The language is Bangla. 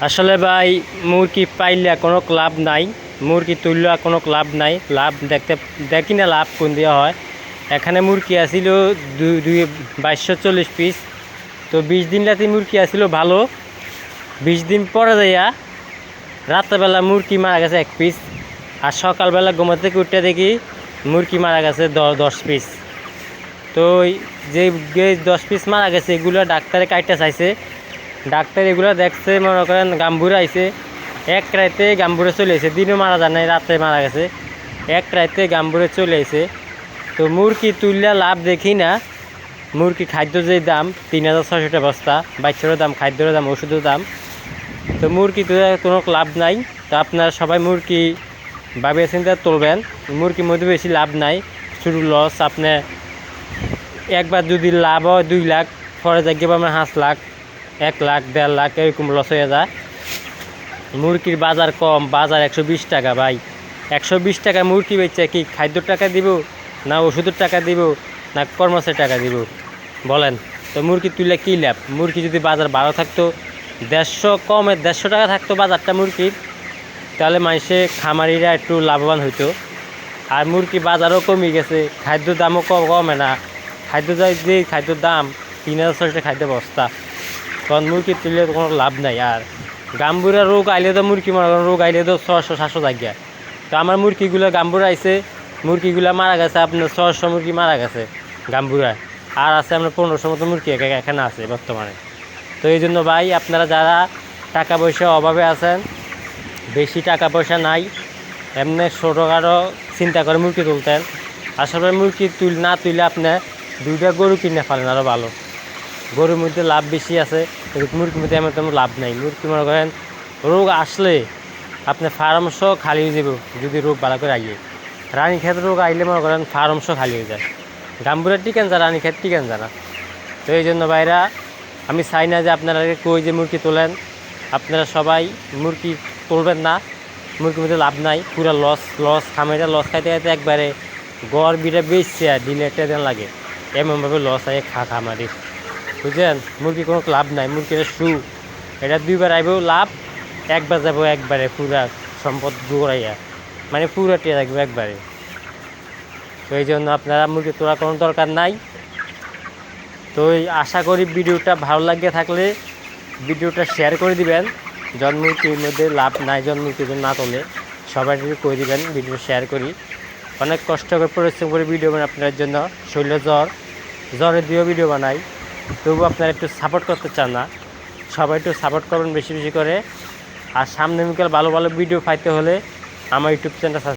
আসলে ভাই মুরগি পাইলে কোনো লাভ নাই, মুরগি তুললে কোনো লাভ নাই। লাভ দেখি না লাভ কোন দিয়ে হয়। এখানে মুরগি আসিল 2240 পিস। তো 20 দিন রাতে মুরগি আসিল ভালো। 20 দিন পরে যাইয়া রাত্রেবেলা মুরগি মারা গেছে 1 পিস। আর সকালবেলা ঘুমা থেকে উঠে দেখি মুরগি মারা গেছে 10 পিস। তো যে 10 পিস মারা গেছে এগুলো ডাক্তারে কাইটা চাইছে। ডাক্তার এগুলো দেখছে, মনে করেন গাম্বুরা আইছে। এক রাতে গাম্বুরে চলে আসে, দিনও মারা যায় নাই, রাতে মারা গেছে। এক রাতে গাম্বুরে চলে আসে। তো মুরগি তুললে লাভ দেখি না। মুরগি খাদ্য যে দাম 3600 টাকা বস্তা, বাচ্চারও দাম, খাদ্যের দাম, ওষুধের দাম। তো মুরগি তুলে কোনো লাভ নাই। তো আপনারা সবাই মুরগি ভাবে চিন্তা তুলবেন। মুরগির মধ্যে বেশি লাভ নাই, শুধু লস। আপনি একবার যদি লাভ হয় 2 লাখ, পরে যাইবে আমার 5 লাখ, 1 লাখ, 1.5 লাখ এরকম লস হয়ে যায়। মুরগির বাজার কম, বাজার 120 টাকা ভাই। 120 টাকা মুরগি বেচে কি খাদ্যর টাকা দিব, না ওষুধের টাকা দিব, না কর্মচারীর টাকা দিব বলেন? তো মুরগি তুললে কী লাভ? মুরগি যদি বাজার ভালো থাকতো, 150 কমে 150 টাকা থাকতো বাজারটা মুরগির, তাহলে মানুষে খামারিরা একটু লাভবান হইতো। আর মুরগি বাজারও কমে গেছে, খাদ্য দামও কমে না। খাদ্য যে খাদ্যর দাম 3600 টাকা খাদ্য বস্তা, তখন মুরগি তুললে কোনো লাভ নাই। আর গাম্বুরা রোগ আইলে তো মুরগি রোগ আইলে তো 600-700 জায়গা। তো আমার মুরগিগুলো গাম্বুরা আইছে, মুরগিগুলো মারা গেছে আপনার 600 মুরগি মারা গেছে গাম্বুরা। আর আছে আপনার 1500 মতো মুরগি এখানে আছে বর্তমানে। তো এই জন্য ভাই, আপনারা যারা টাকা পয়সা অভাবে আছেন, বেশি টাকা পয়সা নাই, এমনি ছোটোখাটো চিন্তা করে মুরগি তুলতেন, আসলে মুরগি না তুলে আপনি 2টা গরু কিনে ফেলেন, আরও ভালো। গরুর মধ্যে লাভ বেশি আছে, মুরগির মধ্যে এমন তেমন লাভ নাই। মুরগি মনে করেন রোগ আসলে আপনি ফার্ম সহ খালি হয়ে যাব। যদি রোগ ভালো করে আইয়ে, রানী খেত রোগ আইলে মনে করেন ফার্ম সহ খালি হয়ে যায়। গাম্বুরা টিকেন যা, রানী খেত টিকেন জানা। তো এই জন্য ভাইরা, আমি চাই না যে আপনারা কই যে মুরগি তোলেন। আপনারা সবাই মুরগি তুলবেন না, মুরগির মধ্যে লাভ নাই, পুরো লস। খামারিরা লস খাইতে খাইতে একবারে গড় বিটা বেচছে আর দিনে একটা দিন লাগে, এমনভাবে লস হয় খামারি, বুঝলেন? মুরগি কোনো লাভ নাই। মুরগির এটা 2বার আইবেও লাভ, একবার যাবো একবারে পুরা সম্পদ গোড়াইয়া, মানে পুরা টিয়া থাকবে একবারে। তো এই জন্য আপনারা মুরগি তোলার কোনো দরকার নাই। তো আশা করি ভিডিওটা ভালো লাগে থাকলে ভিডিওটা শেয়ার করে দিবেন। জন্মমুরগির মধ্যে লাভ নাই, জন্মমুরগির জন্য না তোলে সবাই করে দিবেন। ভিডিও শেয়ার করি, অনেক কষ্ট করে পরিশ্রম করে ভিডিও বানাই আপনার জন্য। শরীরে জ্বরের দিয়েও ভিডিও বানাই, তবু আপনারা একটু সাপোর্ট করতে চান না। সবাই একটু সাপোর্ট করবেন বেশি বেশি করে। আর সামনে বিকাল ভালো ভালো ভিডিও পাইতে হলে আমার ইউটিউব চ্যানেলটা